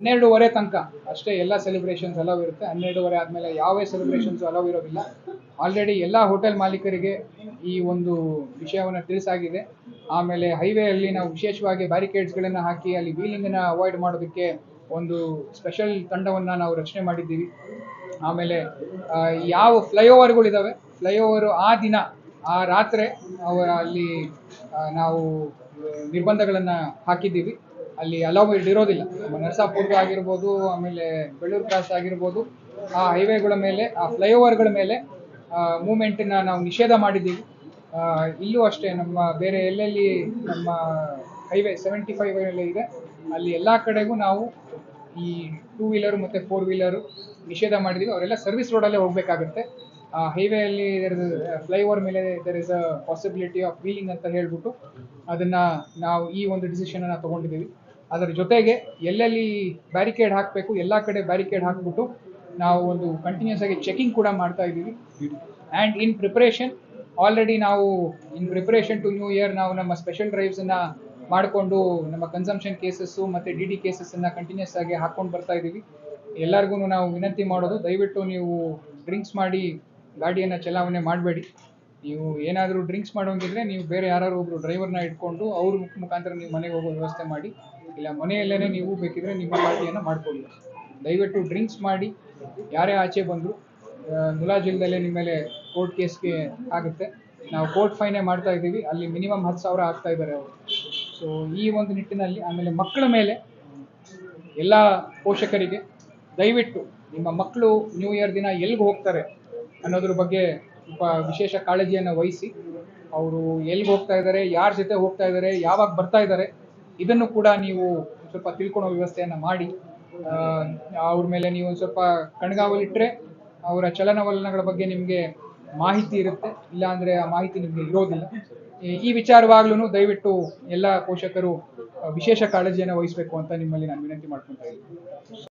12:30 ತನಕ ಅಷ್ಟೇ ಎಲ್ಲ ಸೆಲೆಬ್ರೇಷನ್ಸ್ ಅಲೌ ಇರುತ್ತೆ. 12:30 ಆದಮೇಲೆ ಯಾವ ಸೆಲೆಬ್ರೇಷನ್ಸ್ ಅಲೌ ಇರೋದಿಲ್ಲ. ಆಲ್ರೆಡಿ ಎಲ್ಲ ಹೋಟೆಲ್ ಮಾಲೀಕರಿಗೆ ಈ ಒಂದು ವಿಷಯವನ್ನು ತಿಳಿಸಾಗಿದೆ. ಆಮೇಲೆ ಹೈವೇಯಲ್ಲಿ ನಾವು ವಿಶೇಷವಾಗಿ ಬ್ಯಾರಿಕೇಡ್ಸ್ಗಳನ್ನು ಹಾಕಿ ಅಲ್ಲಿ ವೀಲಿಂಗನ್ನು ಅವಾಯ್ಡ್ ಮಾಡೋದಕ್ಕೆ ಒಂದು ಸ್ಪೆಷಲ್ ತಂಡವನ್ನು ನಾವು ರಚನೆ ಮಾಡಿದ್ದೀವಿ. ಆಮೇಲೆ ಯಾವ ಫ್ಲೈಓವರ್ಗಳಿದ್ದಾವೆ, ಫ್ಲೈಓವರು ಆ ದಿನ ಆ ರಾತ್ರಿ ಅಲ್ಲಿ ನಾವು ನಿರ್ಬಂಧಗಳನ್ನು ಹಾಕಿದ್ದೀವಿ. ಅಲ್ಲಿ ಅಲೌಡ್ ಇರೋದಿಲ್ಲ. ನಮ್ಮ ನರಸಾಪುರದ ಆಗಿರ್ಬೋದು, ಆಮೇಲೆ ಬೆಳ್ಳೂರು ಕ್ರಾಸ್ ಆಗಿರ್ಬೋದು, ಆ ಹೈವೇಗಳ ಮೇಲೆ, ಆ ಫ್ಲೈಓವರ್ಗಳ ಮೇಲೆ ಮೂಮೆಂಟನ್ನು ನಾವು ನಿಷೇಧ ಮಾಡಿದ್ದೀವಿ. ಇಲ್ಲೂ ಅಷ್ಟೇ ನಮ್ಮ ಬೇರೆ ಎಲ್ಲೆಲ್ಲಿ ನಮ್ಮ ಹೈವೇ 75 ಇದೆ ಅಲ್ಲಿ ಎಲ್ಲ ಕಡೆಗೂ ನಾವು ಈ 2 ವೀಲರು ಮತ್ತು 4 ವೀಲರು ನಿಷೇಧ ಮಾಡಿದ್ದೀವಿ. ಅವರೆಲ್ಲ ಸರ್ವಿಸ್ ರೋಡಲ್ಲೇ ಹೋಗಬೇಕಾಗುತ್ತೆ. ಹೈವೇಯಲ್ಲಿ ಫ್ಲೈಓವರ್ ಮೇಲೆ there is a possibility of wheeling ಅಂತ ಹೇಳ್ಬಿಟ್ಟು ಅದನ್ನು ನಾವು ಈ ಒಂದು ಡಿಸಿಷನನ್ನು ತೊಗೊಂಡಿದ್ದೀವಿ. ಅದರ ಜೊತೆಗೆ ಎಲ್ಲೆಲ್ಲಿ ಬ್ಯಾರಿಕೇಡ್ ಹಾಕಬೇಕು ಎಲ್ಲ ಕಡೆ ಬ್ಯಾರಿಕೇಡ್ ಹಾಕ್ಬಿಟ್ಟು ನಾವು ಒಂದು ಕಂಟಿನ್ಯೂಸ್ ಆಗಿ ಚೆಕಿಂಗ್ ಕೂಡ ಮಾಡ್ತಾ ಇದ್ದೀವಿ. ಆ್ಯಂಡ್ ಇನ್ ಪ್ರಿಪ್ರೇಷನ್ ಆಲ್ರೆಡಿ ನಾವು ಇನ್ ಪ್ರಿಪ್ರೇಷನ್ ಟು ನ್ಯೂ ಇಯರ್ ನಾವು ನಮ್ಮ ಸ್ಪೆಷಲ್ ಡ್ರೈವ್ಸನ್ನು ಮಾಡಿಕೊಂಡು ನಮ್ಮ ಕನ್ಸಂಪ್ಷನ್ ಕೇಸಸ್ಸು ಮತ್ತು ಡಿ ಕೇಸಸ್ಸನ್ನು ಕಂಟಿನ್ಯೂಸ್ ಆಗಿ ಹಾಕ್ಕೊಂಡು ಬರ್ತಾ ಇದ್ದೀವಿ. ಎಲ್ಲರಿಗೂ ನಾವು ವಿನಂತಿ ಮಾಡೋದು, ದಯವಿಟ್ಟು ನೀವು ಡ್ರಿಂಕ್ಸ್ ಮಾಡಿ ಗಾಡಿಯನ್ನು ಚಲಾವಣೆ ಮಾಡಬೇಡಿ. ನೀವು ಏನಾದರೂ ಡ್ರಿಂಕ್ಸ್ ಮಾಡೋಂಗಿದ್ರೆ ನೀವು ಬೇರೆ ಯಾರು ಒಬ್ಬರು ಡ್ರೈವರ್ನ ಇಟ್ಕೊಂಡು ಅವ್ರ ಮುಖಾಂತರ ನೀವು ಮನೆಗೆ ಹೋಗೋ ವ್ಯವಸ್ಥೆ ಮಾಡಿ, ಇಲ್ಲ ಮನೆಯಲ್ಲೇ ನೀವು ಬೇಕಿದ್ರೆ ನಿಮ್ಮ ಪಾರ್ಟಿಯನ್ನು ಮಾಡ್ಕೊಳ್ಳಿ. ದಯವಿಟ್ಟು ಡ್ರಿಂಕ್ಸ್ ಮಾಡಿ ಯಾರೇ ಆಚೆ ಬಂದರೂ ಮುಲಾಜಿಲ್ದಲ್ಲೇ ನಿಮ್ಮ ಮೇಲೆ ಕೋರ್ಟ್ ಕೇಸ್ಗೆ ಆಗುತ್ತೆ. ನಾವು ಕೋರ್ಟ್ ಫೈನೇ ಮಾಡ್ತಾ ಇದ್ದೀವಿ. ಅಲ್ಲಿ ಮಿನಿಮಮ್ 10,000 ಆಗ್ತಾ ಇದ್ದಾರೆ ಅವರು. ಸೊ ಈ ಒಂದು ನಿಟ್ಟಿನಲ್ಲಿ ಆಮೇಲೆ ಮಕ್ಕಳ ಮೇಲೆ ಎಲ್ಲ ಪೋಷಕರಿಗೆ ದಯವಿಟ್ಟು ನಿಮ್ಮ ಮಕ್ಕಳು ನ್ಯೂ ಇಯರ್ ದಿನ ಎಲ್ಲಿಗೆ ಹೋಗ್ತಾರೆ ಅನ್ನೋದ್ರ ಬಗ್ಗೆ ಸ್ವಲ್ಪ ವಿಶೇಷ ಕಾಳಜಿಯನ್ನು ವಹಿಸಿ. ಅವರು ಎಲ್ಲಿಗೆ ಹೋಗ್ತಾ ಇದ್ದಾರೆ, ಯಾರ ಜೊತೆ ಹೋಗ್ತಾ ಇದ್ದಾರೆ, ಯಾವಾಗ ಬರ್ತಾ ಇದ್ದಾರೆ, ಇದನ್ನು ಕೂಡ ನೀವು ಸ್ವಲ್ಪ ತಿಳ್ಕೊಳ್ಳೋ ವ್ಯವಸ್ಥೆಯನ್ನು ಮಾಡಿ. ಅವ್ರ ಮೇಲೆ ನೀವು ಸ್ವಲ್ಪ ಕಣ್ಗಾವಲಿಟ್ಟರೆ ಅವರ ಚಲನವಲನಗಳ ಬಗ್ಗೆ ನಿಮಗೆ ಮಾಹಿತಿ ಇರುತ್ತೆ. ಇಲ್ಲಾಂದರೆ ಆ ಮಾಹಿತಿ ನಿಮಗೆ ಇರೋದಿಲ್ಲ. ಈ ವಿಚಾರವಾಗ್ಲೂ ದಯವಿಟ್ಟು ಎಲ್ಲ ಪೋಷಕರು ವಿಶೇಷ ಕಾಳಜಿಯನ್ನು ವಹಿಸಬೇಕು ಅಂತ ನಿಮ್ಮಲ್ಲಿ ನಾನು ವಿನಂತಿ ಮಾಡ್ಕೊತಾ ಇದ್ದೀನಿ.